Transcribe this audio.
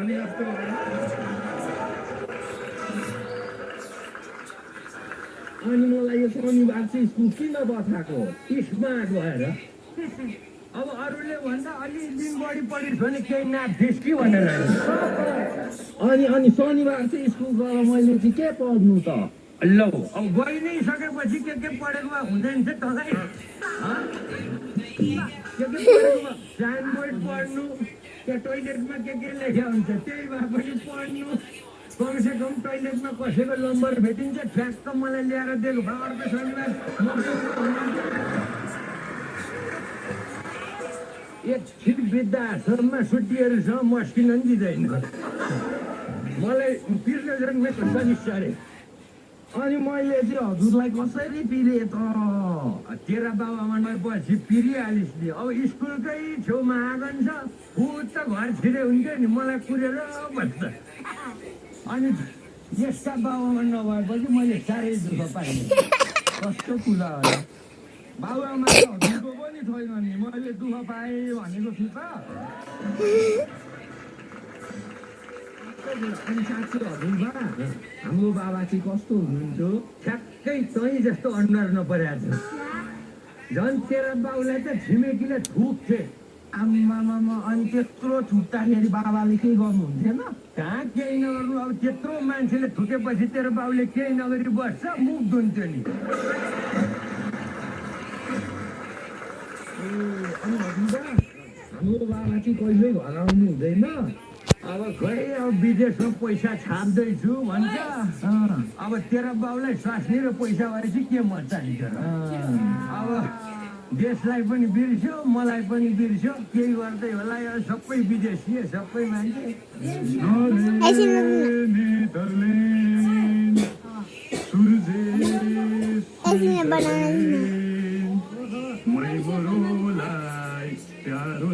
भने जस्तो अनि मलाई यो शनिबार चाहिँ स्कुल किन बसाएको स्मार्ट भएर अब अरूले भन्दा अलि दिन बढी पढिस् भने केही नाप्थिस् कि भनेर अनि शनिबार चाहिँ स्कुल गएर मैले चाहिँ के पढ्नु त ल अब गइ नै सकेपछि के पढेकोमा हुँदैन थियो तँलाई के पढेकोमा साइनबोर्ड पढ्नु त्यो टोइलेटमा के लेख्या हुन्छ त्यही भए पनि पढ्नु कमसेकम टोइलेटमा कसैको नम्बर भेटिन्छ ठ्याक्क मलाई ल्याएर दिएको भए अर्को शनिबार एकछिन वृद्धाश्रममा छुट्टिहरूसँग मस्किन पनि दिँदैन मलाई पिर्न जन्मेको शनिश्चरे अनि मैले चाहिँ हजुरलाई कसरी पिरेँ त तेरा बाबामा पछि पिरिहालिस् नि अब स्कुलकै छेउमा आँगन छ त घर छिरे हुन्थ्यो नि मलाई कुरेर भन्छ अनि यस्ता बाबामा नभएपछि मैले साह्रै दुःख पाएँ कस्तो कुरा होला बाबुआमा हजुरको पनि छैन नि मैले दुःख पाएँ भनेको छु त अनि साँच्चै हजुरमा हाम्रो बाबा चाहिँ कस्तो हुनुहुन्थ्यो ठ्याक्कै तै जस्तो अनुहार नपरेको छ झन् तेरा बाउलाई त छिमेकीले थुक्थे आमामा अनि त्यत्रो छुट्टाखेरि बाबाले केही गर्नुहुन्थेन कहाँ केही नगर्नु अब त्यत्रो मान्छेले थुकेपछि तेरो बाउले केही नगरी बस्छ मुख धुन्थ्यो नि अनि हाम्रो बाबा चाहिँ कहिल्यै घर आउनु हुँदैन अब खै अब विदेशमा पैसा छाप्दैछु भन्छ अब तेरा बाउलाई स्वास्नी र पैसा भएपछि के मन चाहिन्छ अब देशलाई पनि बिर्स्यो मलाई पनि बिर्स्यो केही गर्दै होला यो सबै विदेशी सबै मान्छे प्यारो